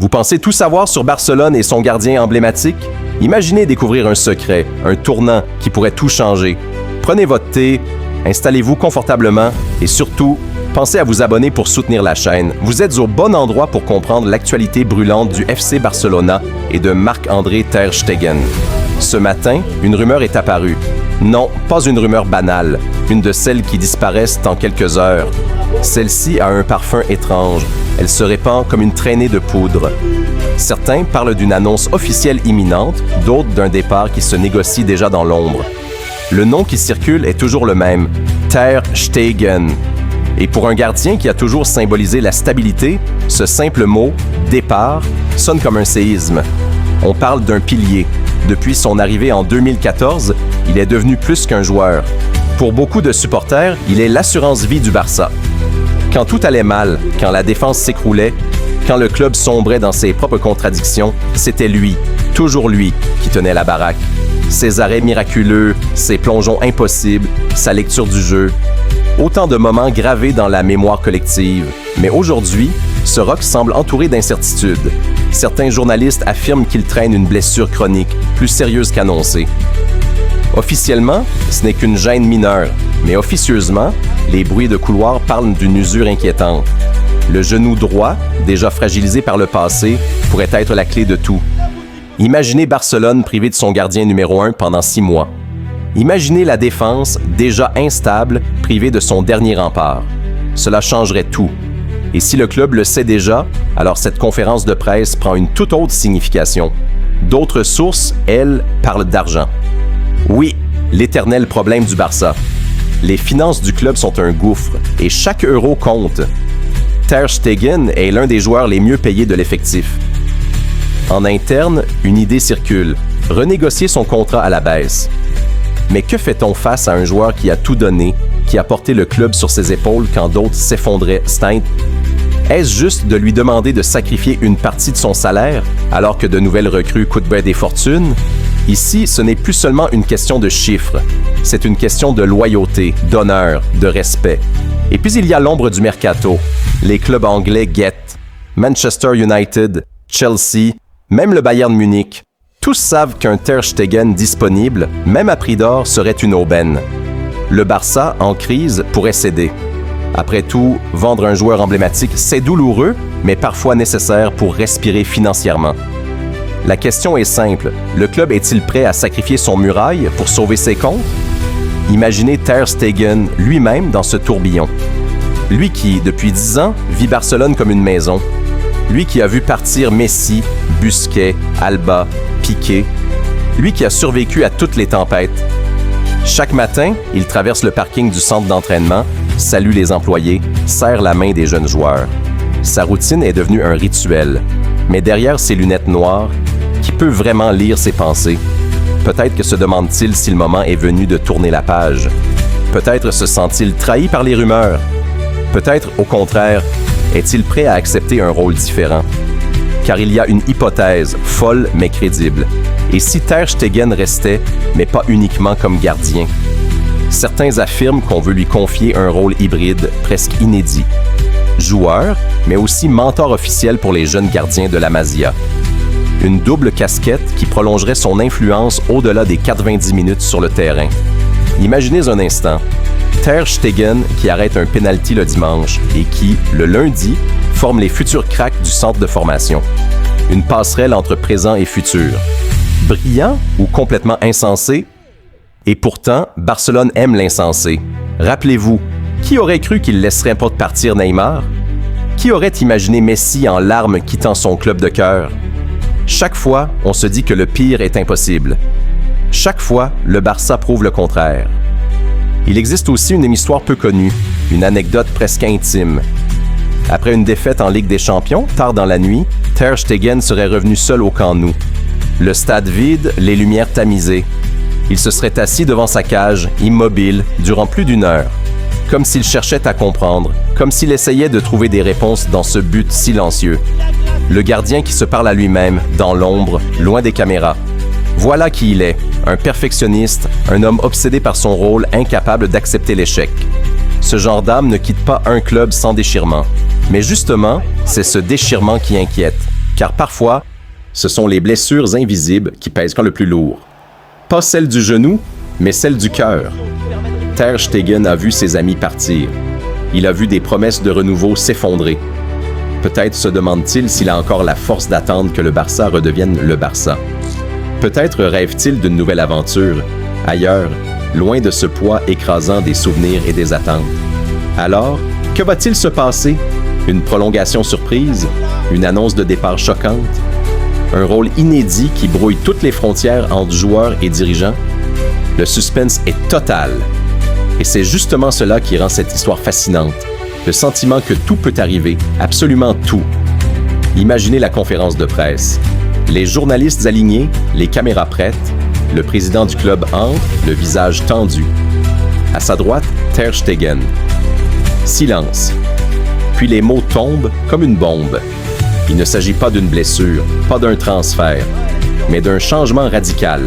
Vous pensez tout savoir sur Barcelone et son gardien emblématique? Imaginez découvrir un secret, un tournant qui pourrait tout changer. Prenez votre thé, installez-vous confortablement et surtout, pensez à vous abonner pour soutenir la chaîne. Vous êtes au bon endroit pour comprendre l'actualité brûlante du FC Barcelona et de Marc-André ter Stegen. Ce matin, une rumeur est apparue. Non, pas une rumeur banale, une de celles qui disparaissent en quelques heures. Celle-ci a un parfum étrange. Elle se répand comme une traînée de poudre. Certains parlent d'une annonce officielle imminente, d'autres d'un départ qui se négocie déjà dans l'ombre. Le nom qui circule est toujours le même, ter Stegen. Et pour un gardien qui a toujours symbolisé la stabilité, ce simple mot, départ, sonne comme un séisme. On parle d'un pilier. Depuis son arrivée en 2014, il est devenu plus qu'un joueur. Pour beaucoup de supporters, il est l'assurance-vie du Barça. Quand tout allait mal, quand la défense s'écroulait, quand le club sombrait dans ses propres contradictions, c'était lui, toujours lui, qui tenait la baraque. Ses arrêts miraculeux, ses plongeons impossibles, sa lecture du jeu. Autant de moments gravés dans la mémoire collective. Mais aujourd'hui, ce rock semble entouré d'incertitudes. Certains journalistes affirment qu'il traîne une blessure chronique, plus sérieuse qu'annoncée. Officiellement, ce n'est qu'une gêne mineure, mais officieusement, les bruits de couloir parlent d'une usure inquiétante. Le genou droit, déjà fragilisé par le passé, pourrait être la clé de tout. Imaginez Barcelone privé de son gardien numéro 1 pendant 6 mois. Imaginez la défense, déjà instable, privée de son dernier rempart. Cela changerait tout. Et si le club le sait déjà, alors cette conférence de presse prend une toute autre signification. D'autres sources, elles, parlent d'argent. Oui, l'éternel problème du Barça. Les finances du club sont un gouffre et chaque euro compte. Ter Stegen est l'un des joueurs les mieux payés de l'effectif. En interne, une idée circule, renégocier son contrat à la baisse. Mais que fait-on face à un joueur qui a tout donné, qui a porté le club sur ses épaules quand d'autres s'effondraient? Est-ce juste de lui demander de sacrifier une partie de son salaire alors que de nouvelles recrues coûtent bien des fortunes? Ici, ce n'est plus seulement une question de chiffres, c'est une question de loyauté, d'honneur, de respect. Et puis il y a l'ombre du mercato. Les clubs anglais guettent. Manchester United, Chelsea, même le Bayern Munich. Tous savent qu'un ter Stegen disponible, même à prix d'or, serait une aubaine. Le Barça, en crise, pourrait céder. Après tout, vendre un joueur emblématique, c'est douloureux, mais parfois nécessaire pour respirer financièrement. La question est simple, le club est-il prêt à sacrifier son muraille pour sauver ses comptes? Imaginez ter Stegen lui-même dans ce tourbillon. Lui qui, depuis 10 ans, vit Barcelone comme une maison. Lui qui a vu partir Messi, Busquets, Alba, Piqué. Lui qui a survécu à toutes les tempêtes. Chaque matin, il traverse le parking du centre d'entraînement, salue les employés, serre la main des jeunes joueurs. Sa routine est devenue un rituel. Mais derrière ses lunettes noires, qui peut vraiment lire ses pensées? Peut-être que se demande-t-il si le moment est venu de tourner la page. Peut-être se sent-il trahi par les rumeurs. Peut-être, au contraire, est-il prêt à accepter un rôle différent? Car il y a une hypothèse, folle mais crédible. Et si ter Stegen restait, mais pas uniquement comme gardien? Certains affirment qu'on veut lui confier un rôle hybride, presque inédit. Joueur, mais aussi mentor officiel pour les jeunes gardiens de la Masia. Une double casquette qui prolongerait son influence au-delà des 90 minutes sur le terrain. Imaginez un instant, ter Stegen qui arrête un penalty le dimanche et qui, le lundi, forme les futurs cracks du centre de formation. Une passerelle entre présent et futur. Brillant ou complètement insensé? Et pourtant, Barcelone aime l'insensé. Rappelez-vous, qui aurait cru qu'il laisserait pas partir Neymar? Qui aurait imaginé Messi en larmes quittant son club de cœur? Chaque fois, on se dit que le pire est impossible. Chaque fois, le Barça prouve le contraire. Il existe aussi une histoire peu connue, une anecdote presque intime. Après une défaite en Ligue des Champions, tard dans la nuit, ter Stegen serait revenu seul au Camp Nou. Le stade vide, les lumières tamisées. Il se serait assis devant sa cage, immobile, durant plus d'1 heure. Comme s'il cherchait à comprendre, comme s'il essayait de trouver des réponses dans ce but silencieux. Le gardien qui se parle à lui-même, dans l'ombre, loin des caméras. Voilà qui il est, un perfectionniste, un homme obsédé par son rôle, incapable d'accepter l'échec. Ce genre d'âme ne quitte pas un club sans déchirement. Mais justement, c'est ce déchirement qui inquiète. car parfois, ce sont les blessures invisibles qui pèsent quand le plus lourd. Pas celles du genou, mais celles du cœur. Ter Stegen a vu ses amis partir. Il a vu des promesses de renouveau s'effondrer. Peut-être se demande-t-il s'il a encore la force d'attendre que le Barça redevienne le Barça. Peut-être rêve-t-il d'une nouvelle aventure, ailleurs, loin de ce poids écrasant des souvenirs et des attentes. Alors, que va-t-il se passer? Une prolongation surprise? Une annonce de départ choquante? Un rôle inédit qui brouille toutes les frontières entre joueurs et dirigeants? Le suspense est total. Et c'est justement cela qui rend cette histoire fascinante. Le sentiment que tout peut arriver, absolument tout. Imaginez la conférence de presse. Les journalistes alignés, les caméras prêtes, le président du club entre, le visage tendu. À sa droite, Ter Stegen. Silence. Puis les mots tombent comme une bombe. Il ne s'agit pas d'une blessure, pas d'un transfert, mais d'un changement radical.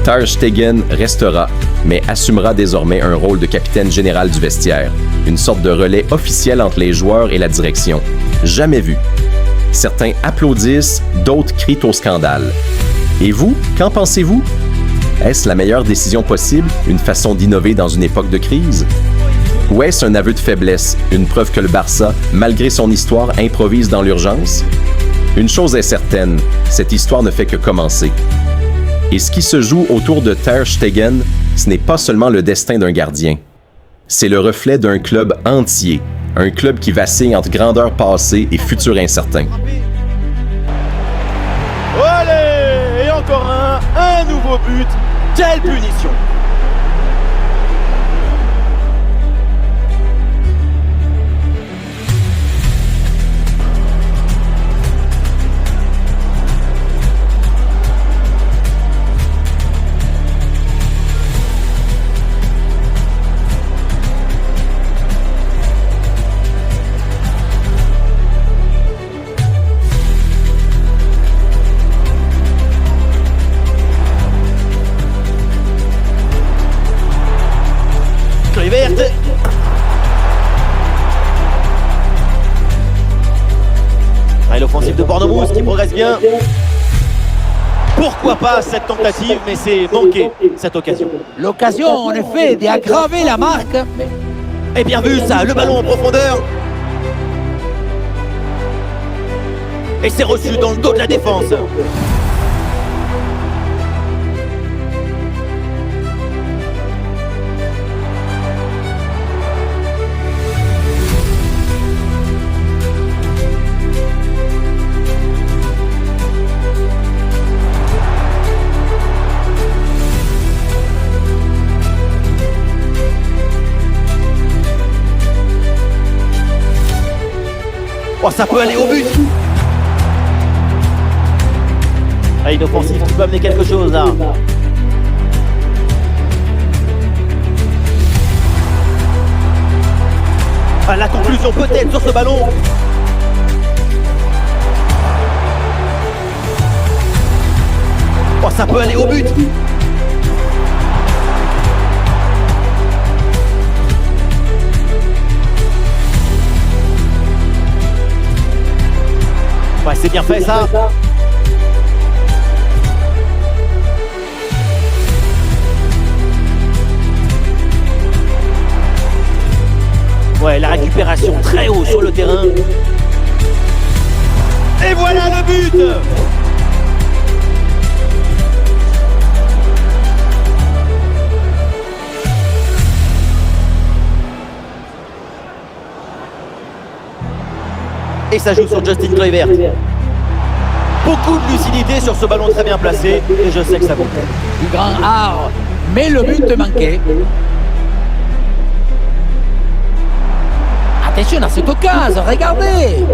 Ter Stegen restera, mais assumera désormais un rôle de capitaine général du vestiaire, une sorte de relais officiel entre les joueurs et la direction. Jamais vu. Certains applaudissent, d'autres crient au scandale. Et vous, qu'en pensez-vous? Est-ce la meilleure décision possible, une façon d'innover dans une époque de crise? Ou est-ce un aveu de faiblesse, une preuve que le Barça, malgré son histoire, improvise dans l'urgence? Une chose est certaine, cette histoire ne fait que commencer. Et ce qui se joue autour de Ter Stegen, ce n'est pas seulement le destin d'un gardien. C'est le reflet d'un club entier, un club qui vacille entre grandeur passée et futur incertain. Allez, et encore un nouveau but. Quelle punition! Kluivert. Et l'offensive de Bournemouth qui progresse bien. Pourquoi pas cette tentative, mais c'est manqué cette occasion. L'occasion, en effet, d'aggraver la marque. Et bien vu ça, le ballon en profondeur. Et c'est reçu dans le dos de la défense. Oh, ça peut aller au but. Ah, une offensive qui peut amener quelque chose là. Ah, la conclusion peut-être sur ce ballon. Oh, ça peut aller au but. Ouais, c'est bien fait ça. Ouais, la récupération très haut sur le terrain. Et voilà le but. Et ça joue sur Justin Kluivert. Beaucoup de lucidité sur ce ballon très bien placé. Et je sais que ça compte. Du grand art, mais le but manquait. Attention à cette occasion, regardez.